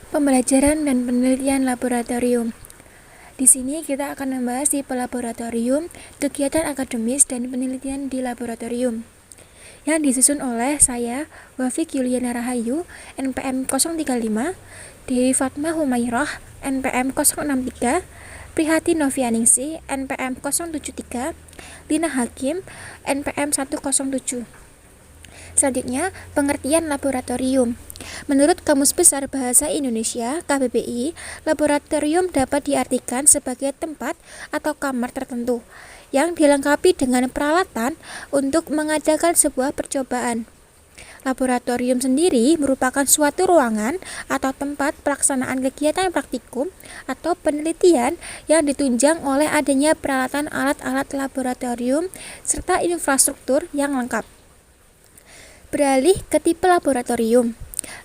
Pembelajaran dan penelitian laboratorium. Di sini kita akan membahas tipe laboratorium, kegiatan akademis, dan penelitian di laboratorium yang disusun oleh saya, Wafik Yuliana Rahayu, NPM 035, Dewi Fatma Humairah, NPM 063, Prihatin Novianingsi, NPM 073, Lina Hakim, NPM 107. Selanjutnya, pengertian laboratorium. Menurut Kamus Besar Bahasa Indonesia (KBBI), laboratorium dapat diartikan sebagai tempat atau kamar tertentu yang dilengkapi dengan peralatan untuk mengadakan sebuah percobaan. Laboratorium sendiri merupakan suatu ruangan atau tempat pelaksanaan kegiatan praktikum atau penelitian yang ditunjang oleh adanya peralatan alat-alat laboratorium serta infrastruktur yang lengkap. Beralih ke tipe laboratorium.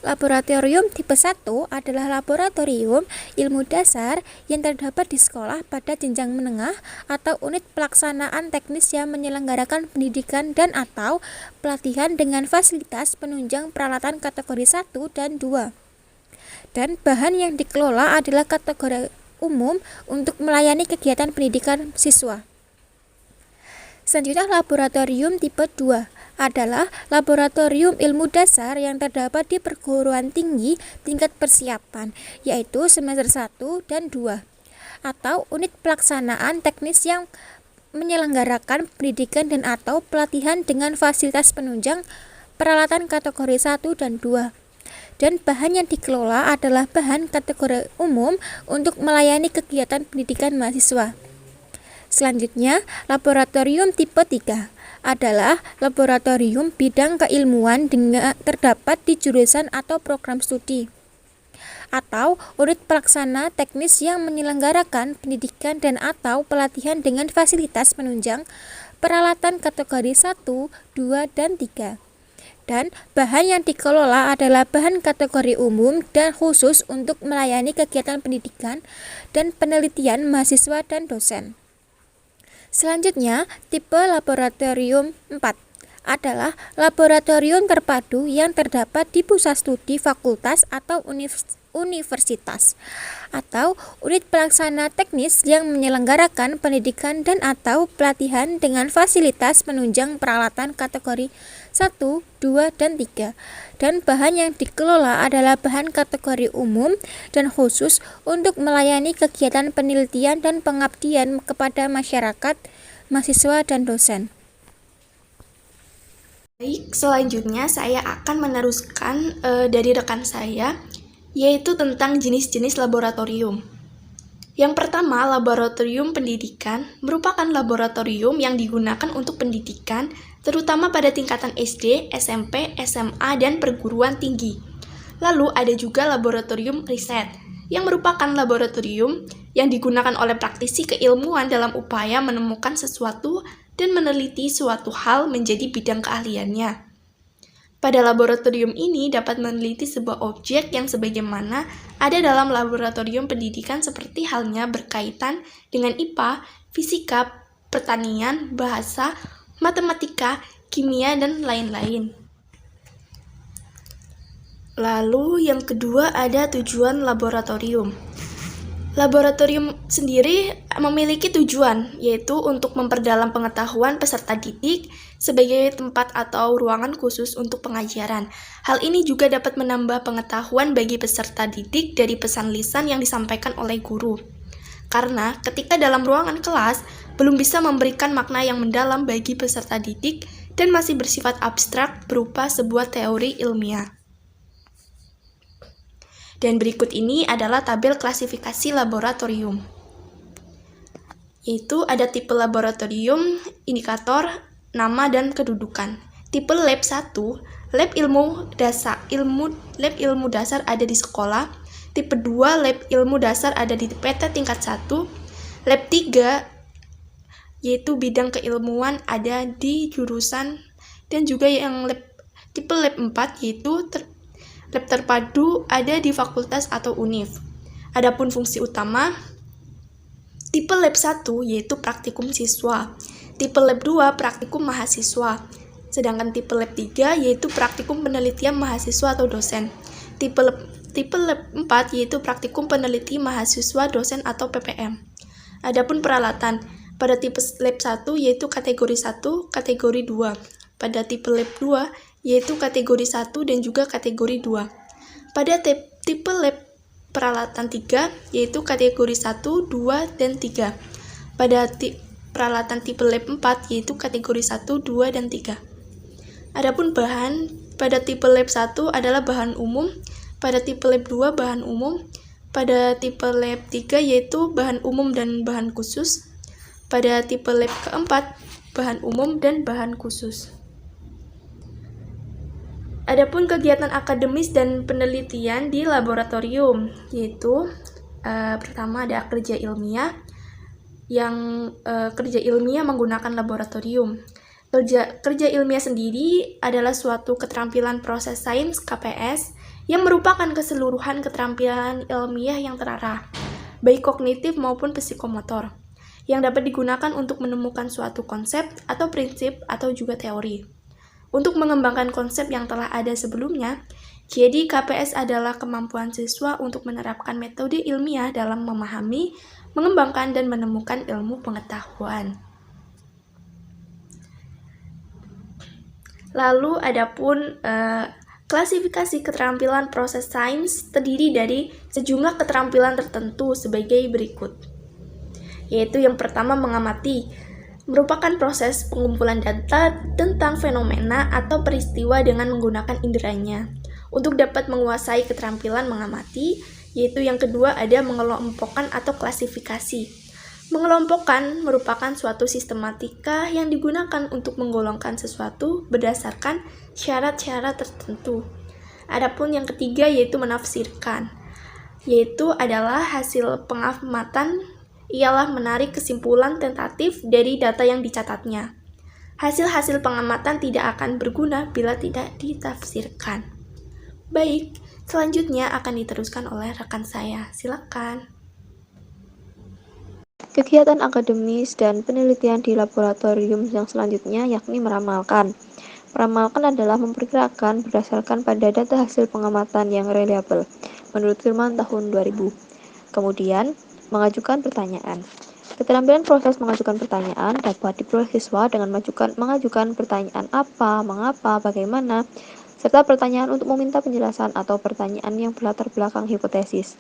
Laboratorium tipe 1 adalah laboratorium ilmu dasar yang terdapat di sekolah pada jenjang menengah atau unit pelaksanaan teknis yang menyelenggarakan pendidikan dan atau pelatihan dengan fasilitas penunjang peralatan kategori 1 dan 2. Dan bahan yang dikelola adalah kategori umum untuk melayani kegiatan pendidikan siswa. Selanjutnya, laboratorium tipe 2 adalah laboratorium ilmu dasar yang terdapat di perguruan tinggi tingkat persiapan, yaitu semester 1 dan 2, atau unit pelaksanaan teknis yang menyelenggarakan pendidikan dan atau pelatihan dengan fasilitas penunjang peralatan kategori 1 dan 2. Dan bahan yang dikelola adalah bahan kategori umum untuk melayani kegiatan pendidikan mahasiswa. Selanjutnya, laboratorium tipe 3 adalah laboratorium bidang keilmuan dengan terdapat di jurusan atau program studi atau unit pelaksana teknis yang menyelenggarakan pendidikan dan atau pelatihan dengan fasilitas penunjang peralatan kategori 1, 2, dan 3. Dan bahan yang dikelola adalah bahan kategori umum dan khusus untuk melayani kegiatan pendidikan dan penelitian mahasiswa dan dosen. Selanjutnya, tipe laboratorium 4 adalah laboratorium terpadu yang terdapat di pusat studi fakultas atau universitas atau unit pelaksana teknis yang menyelenggarakan pendidikan dan atau pelatihan dengan fasilitas penunjang peralatan kategori 1, 2, dan 3. Dan bahan yang dikelola adalah bahan kategori umum dan khusus untuk melayani kegiatan penelitian dan pengabdian kepada masyarakat, mahasiswa, dan dosen. Baik, selanjutnya saya akan meneruskan dari rekan saya, yaitu tentang jenis-jenis laboratorium. Yang pertama, laboratorium pendidikan merupakan laboratorium yang digunakan untuk pendidikan, terutama pada tingkatan SD, SMP, SMA, dan perguruan tinggi. Lalu ada juga laboratorium riset, yang merupakan laboratorium yang digunakan oleh praktisi keilmuan dalam upaya menemukan sesuatu dan meneliti suatu hal menjadi bidang keahliannya. Pada laboratorium ini dapat meneliti sebuah objek yang sebagaimana ada dalam laboratorium pendidikan seperti halnya berkaitan dengan IPA, fisika, pertanian, bahasa, matematika, kimia, dan lain-lain. Lalu yang kedua ada tujuan laboratorium. Laboratorium sendiri memiliki tujuan, yaitu untuk memperdalam pengetahuan peserta didik sebagai tempat atau ruangan khusus untuk pengajaran. Hal ini juga dapat menambah pengetahuan bagi peserta didik dari pesan lisan yang disampaikan oleh guru. Karena ketika dalam ruangan kelas, belum bisa memberikan makna yang mendalam bagi peserta didik dan masih bersifat abstrak berupa sebuah teori ilmiah. Dan berikut ini adalah tabel klasifikasi laboratorium. Yaitu ada tipe laboratorium, indikator, nama, dan kedudukan. Tipe lab 1, lab ilmu dasar ada di sekolah. Tipe 2, lab ilmu dasar ada di PT tingkat 1. Lab 3, yaitu bidang keilmuan ada di jurusan, dan juga yang tipe lab 4 yaitu lab terpadu ada di fakultas atau univ. Adapun fungsi utama, tipe lab 1 yaitu praktikum siswa, tipe lab 2 praktikum mahasiswa, sedangkan tipe lab 3 yaitu praktikum penelitian mahasiswa atau dosen. Tipe lab tipe lab 4 yaitu praktikum peneliti mahasiswa dosen atau PPM. Adapun peralatan, pada tipe lab 1 yaitu kategori 1, kategori 2. Pada tipe lab 2 yaitu kategori 1 dan juga kategori 2. Pada tipe lab peralatan 3 yaitu kategori 1, 2, dan 3. Pada peralatan tipe lab 4 yaitu kategori 1, 2, dan 3. Adapun bahan, pada tipe lab 1 adalah bahan umum, pada tipe lab 2 bahan umum, pada tipe lab 3 yaitu bahan umum dan bahan khusus, pada tipe lab keempat bahan umum dan bahan khusus. Adapun kegiatan akademis dan penelitian di laboratorium, yaitu pertama ada kerja ilmiah, kerja ilmiah menggunakan laboratorium. Kerja ilmiah sendiri adalah suatu keterampilan proses sains KPS yang merupakan keseluruhan keterampilan ilmiah yang terarah, baik kognitif maupun psikomotor, yang dapat digunakan untuk menemukan suatu konsep atau prinsip atau juga teori. Untuk mengembangkan konsep yang telah ada sebelumnya, jadi KPS adalah kemampuan siswa untuk menerapkan metode ilmiah dalam memahami, mengembangkan, dan menemukan ilmu pengetahuan. Lalu adapun klasifikasi keterampilan proses sains terdiri dari sejumlah keterampilan tertentu sebagai berikut. Yaitu yang pertama mengamati, merupakan proses pengumpulan data tentang fenomena atau peristiwa dengan menggunakan inderanya. Untuk dapat menguasai keterampilan mengamati, yaitu yang kedua ada mengelompokkan atau klasifikasi. Mengelompokkan merupakan suatu sistematika yang digunakan untuk menggolongkan sesuatu berdasarkan syarat-syarat tertentu. Adapun yang ketiga yaitu menafsirkan, yaitu adalah hasil pengamatan ialah menarik kesimpulan tentatif dari data yang dicatatnya. Hasil-hasil pengamatan tidak akan berguna bila tidak ditafsirkan. Baik, selanjutnya akan diteruskan oleh rekan saya. Silakan. Kegiatan akademis dan penelitian di laboratorium yang selanjutnya yakni meramalkan. Meramalkan adalah memperkirakan berdasarkan pada data hasil pengamatan yang reliabel, menurut firman tahun 2000. Kemudian, mengajukan pertanyaan. Keterampilan proses mengajukan pertanyaan dapat diperoleh siswa dengan mengajukan pertanyaan apa, mengapa, bagaimana, serta pertanyaan untuk meminta penjelasan atau pertanyaan yang berlatar belakang hipotesis.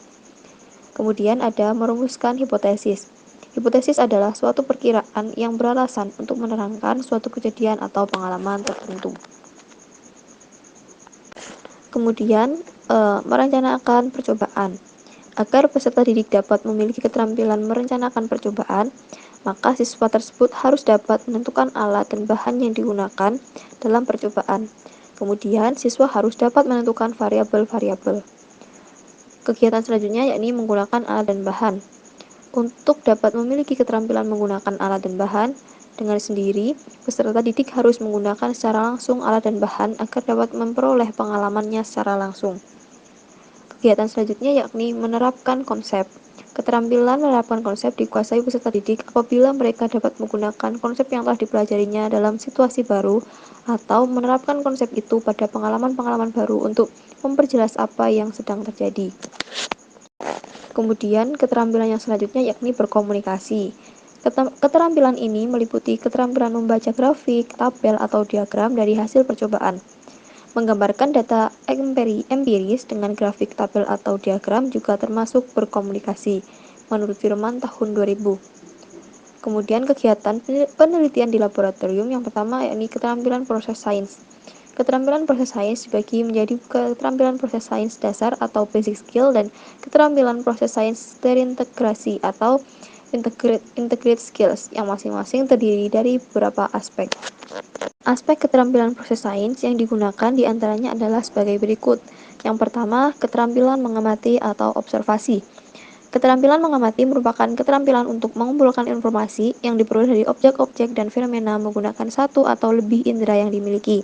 Kemudian ada merumuskan hipotesis. Hipotesis adalah suatu perkiraan yang beralasan untuk menerangkan suatu kejadian atau pengalaman tertentu. Kemudian, merencanakan percobaan. Agar peserta didik dapat memiliki keterampilan merencanakan percobaan, maka siswa tersebut harus dapat menentukan alat dan bahan yang digunakan dalam percobaan. Kemudian, siswa harus dapat menentukan variabel-variabel. Kegiatan selanjutnya yakni menggunakan alat dan bahan. Untuk dapat memiliki keterampilan menggunakan alat dan bahan dengan sendiri, peserta didik harus menggunakan secara langsung alat dan bahan agar dapat memperoleh pengalamannya secara langsung. Kegiatan selanjutnya yakni menerapkan konsep. Keterampilan menerapkan konsep dikuasai peserta didik apabila mereka dapat menggunakan konsep yang telah dipelajarinya dalam situasi baru atau menerapkan konsep itu pada pengalaman-pengalaman baru untuk memperjelas apa yang sedang terjadi. Kemudian, keterampilan yang selanjutnya yakni berkomunikasi. Keterampilan ini meliputi keterampilan membaca grafik, tabel, atau diagram dari hasil percobaan. Menggambarkan data empiris dengan grafik, tabel, atau diagram juga termasuk berkomunikasi, menurut firman tahun 2000. Kemudian, kegiatan penelitian di laboratorium yang pertama yakni keterampilan proses sains. Keterampilan proses sains dibagi menjadi keterampilan proses sains dasar atau basic skill dan keterampilan proses sains terintegrasi atau integrate skills yang masing-masing terdiri dari beberapa aspek. Aspek keterampilan proses sains yang digunakan diantaranya adalah sebagai berikut. Yang pertama, keterampilan mengamati atau observasi. Keterampilan mengamati merupakan keterampilan untuk mengumpulkan informasi yang diperoleh dari objek-objek dan fenomena menggunakan satu atau lebih indera yang dimiliki.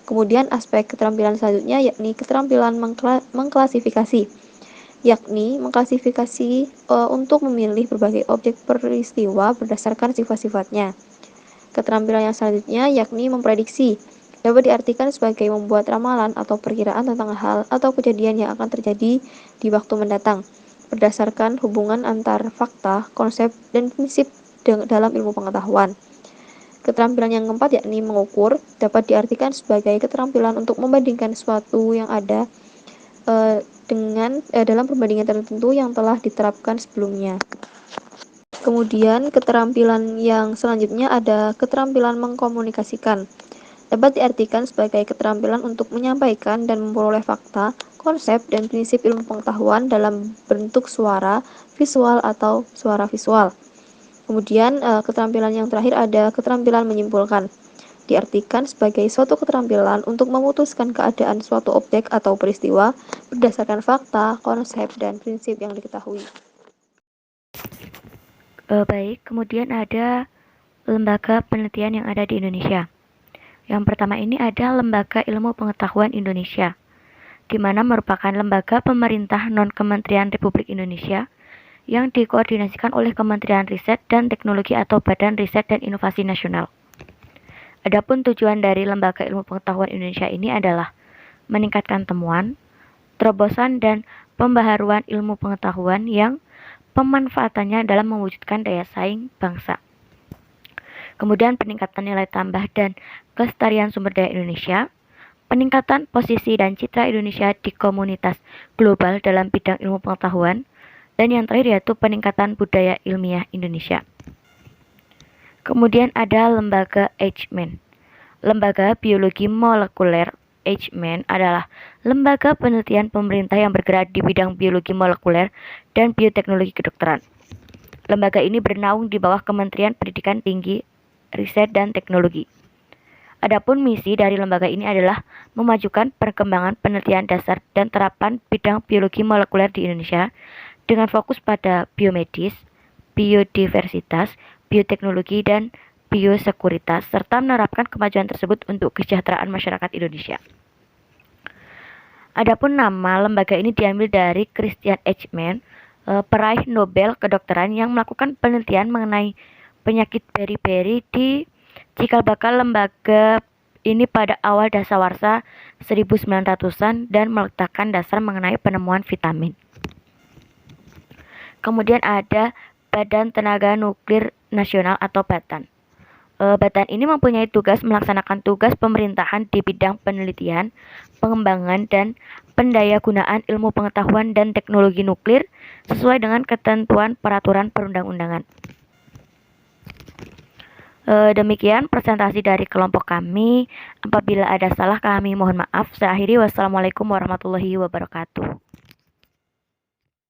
Kemudian aspek keterampilan selanjutnya yakni keterampilan mengklasifikasi, yakni mengklasifikasi untuk memilih berbagai objek peristiwa berdasarkan sifat-sifatnya. Keterampilan yang selanjutnya yakni memprediksi, dapat diartikan sebagai membuat ramalan atau perkiraan tentang hal atau kejadian yang akan terjadi di waktu mendatang, berdasarkan hubungan antar fakta, konsep, dan prinsip dalam ilmu pengetahuan. Keterampilan yang keempat yakni mengukur, dapat diartikan sebagai keterampilan untuk membandingkan sesuatu yang ada dalam perbandingan tertentu yang telah diterapkan sebelumnya. Kemudian keterampilan yang selanjutnya ada keterampilan mengkomunikasikan. Dapat diartikan sebagai keterampilan untuk menyampaikan dan memperoleh fakta, konsep, dan prinsip ilmu pengetahuan dalam bentuk suara, visual, atau suara visual. Kemudian keterampilan yang terakhir ada keterampilan menyimpulkan. Diartikan sebagai suatu keterampilan untuk memutuskan keadaan suatu objek atau peristiwa berdasarkan fakta, konsep, dan prinsip yang diketahui. Baik, kemudian ada lembaga penelitian yang ada di Indonesia. Yang pertama ini ada Lembaga Ilmu Pengetahuan Indonesia, di mana merupakan lembaga pemerintah non-kementerian Republik Indonesia yang dikoordinasikan oleh Kementerian Riset dan Teknologi atau Badan Riset dan Inovasi Nasional. Adapun tujuan dari Lembaga Ilmu Pengetahuan Indonesia ini adalah meningkatkan temuan, terobosan, dan pembaharuan ilmu pengetahuan yang pemanfaatannya dalam mewujudkan daya saing bangsa. Kemudian peningkatan nilai tambah dan kelestarian sumber daya Indonesia, peningkatan posisi dan citra Indonesia di komunitas global dalam bidang ilmu pengetahuan, dan yang terakhir yaitu peningkatan budaya ilmiah Indonesia. Kemudian ada lembaga Eichmann. Lembaga Biologi Molekuler Eichmann adalah lembaga penelitian pemerintah yang bergerak di bidang biologi molekuler dan bioteknologi kedokteran. Lembaga ini bernaung di bawah Kementerian Pendidikan Tinggi, Riset dan Teknologi. Adapun misi dari lembaga ini adalah memajukan perkembangan penelitian dasar dan terapan bidang biologi molekuler di Indonesia dengan fokus pada biomedis, biodiversitas, bioteknologi, dan biosekuritas, serta menerapkan kemajuan tersebut untuk kesejahteraan masyarakat Indonesia. Adapun nama lembaga ini diambil dari Christian Eichmann, peraih Nobel kedokteran yang melakukan penelitian mengenai penyakit beri-beri di cikal bakal lembaga ini pada awal dasawarsa 1900-an dan meletakkan dasar mengenai penemuan vitamin. Kemudian ada Badan Tenaga Nuklir Nasional atau BATN. BATN ini mempunyai tugas melaksanakan tugas pemerintahan di bidang penelitian, pengembangan, dan pendayagunaan ilmu pengetahuan dan teknologi nuklir sesuai dengan ketentuan peraturan perundang-undangan. Demikian presentasi dari kelompok kami. Apabila ada salah kami mohon maaf. Saya akhiri. Wassalamualaikum warahmatullahi wabarakatuh.